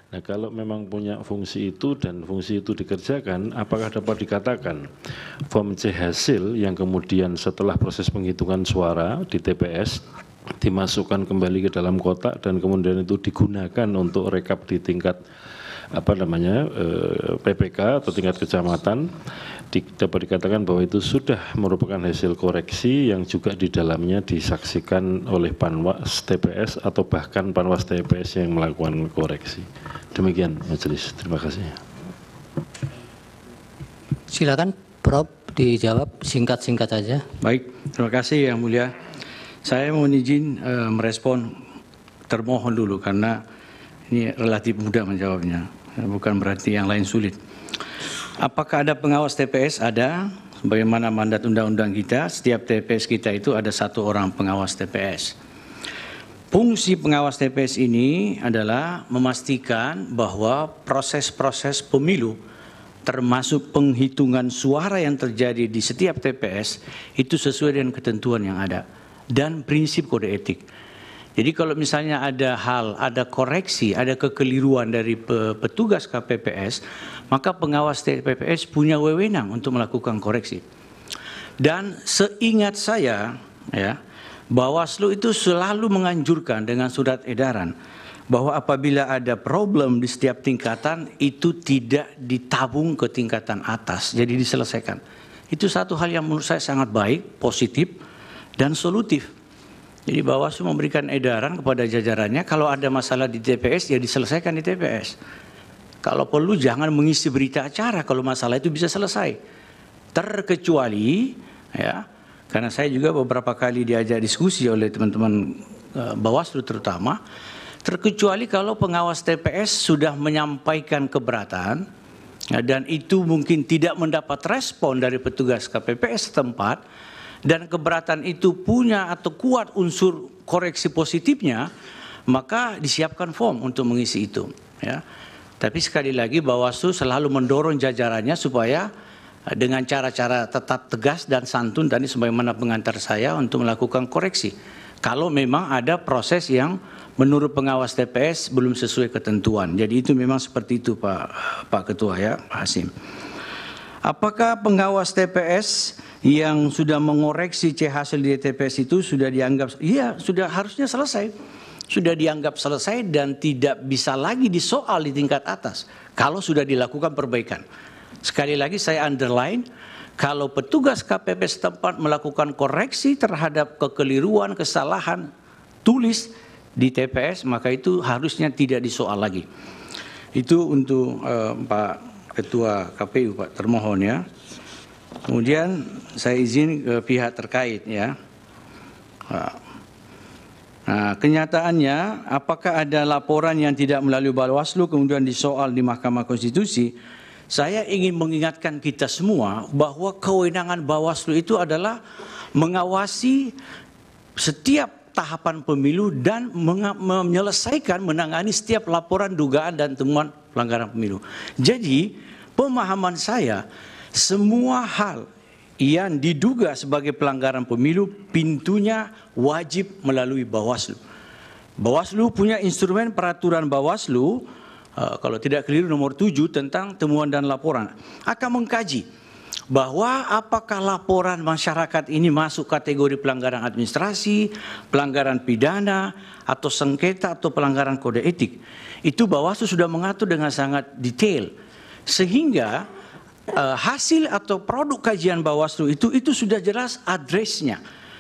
Nah, kalau memang punya fungsi itu dan fungsi itu dikerjakan, apakah dapat dikatakan form C hasil yang kemudian setelah proses penghitungan suara di TPS dimasukkan kembali ke dalam kotak dan kemudian itu digunakan untuk rekap di tingkat PPK atau tingkat kecamatan, dapat dikatakan bahwa itu sudah merupakan hasil koreksi yang juga di dalamnya disaksikan oleh Panwas TPS atau bahkan Panwas TPS yang melakukan koreksi. Demikian majelis, terima kasih. Silakan Prof dijawab singkat-singkat saja. Baik, terima kasih Yang Mulia. Saya mohon izin merespon termohon dulu karena ini relatif mudah menjawabnya, bukan berarti yang lain sulit. Apakah ada pengawas TPS? Ada. Bagaimana mandat undang-undang kita, setiap TPS kita itu ada 1 orang pengawas TPS. Fungsi pengawas TPS ini adalah memastikan bahwa proses-proses pemilu, termasuk penghitungan suara yang terjadi di setiap TPS, itu sesuai dengan ketentuan yang ada dan prinsip kode etik. Jadi kalau misalnya ada koreksi, ada kekeliruan dari petugas KPPS, maka pengawas TPS punya wewenang untuk melakukan koreksi. Dan seingat saya, ya, Bawaslu itu selalu menganjurkan dengan surat edaran bahwa apabila ada problem di setiap tingkatan itu tidak ditabung ke tingkatan atas, jadi diselesaikan. Itu satu hal yang menurut saya sangat baik, positif, dan solutif. Jadi Bawaslu memberikan edaran kepada jajarannya, kalau ada masalah di TPS, ya diselesaikan di TPS. Kalau perlu jangan mengisi berita acara kalau masalah itu bisa selesai. Terkecuali, ya, karena saya juga beberapa kali diajak diskusi oleh teman-teman Bawaslu terutama, terkecuali kalau pengawas TPS sudah menyampaikan keberatan, ya, dan itu mungkin tidak mendapat respon dari petugas KPPS setempat, dan keberatan itu punya atau kuat unsur koreksi positifnya, maka disiapkan form untuk mengisi itu. Ya. Tapi sekali lagi Bawaslu selalu mendorong jajarannya supaya dengan cara-cara tetap tegas dan santun tadi sebagaimana pengantar saya untuk melakukan koreksi. Kalau memang ada proses yang menurut pengawas TPS belum sesuai ketentuan. Jadi itu memang seperti itu Pak Ketua, ya, Pak Hasim. Apakah pengawas TPS yang sudah mengoreksi C hasil di TPS itu sudah dianggap, iya sudah harusnya selesai, sudah dianggap selesai dan tidak bisa lagi disoal di tingkat atas kalau sudah dilakukan perbaikan. Sekali lagi saya underline, kalau petugas KPPS setempat melakukan koreksi terhadap kekeliruan, kesalahan tulis di TPS, maka itu harusnya tidak disoal lagi. Itu untuk Pak Ketua KPU, Pak, termohon, ya. Kemudian saya izin ke pihak terkait, ya. Nah, kenyataannya apakah ada laporan yang tidak melalui Bawaslu kemudian disoal di Mahkamah Konstitusi? Saya ingin mengingatkan kita semua bahwa kewenangan Bawaslu itu adalah mengawasi setiap tahapan pemilu dan menyelesaikan, menangani setiap laporan dugaan dan temuan pelanggaran pemilu. Jadi pemahaman saya, semua hal yang diduga sebagai pelanggaran pemilu pintunya wajib melalui Bawaslu. Bawaslu punya instrumen peraturan Bawaslu, kalau tidak keliru nomor 7 tentang temuan dan laporan, akan mengkaji bahwa apakah laporan masyarakat ini masuk kategori pelanggaran administrasi, pelanggaran pidana, atau sengketa atau pelanggaran kode etik. Itu Bawaslu sudah mengatur dengan sangat detail, sehingga hasil atau produk kajian Bawaslu itu sudah jelas address-nya.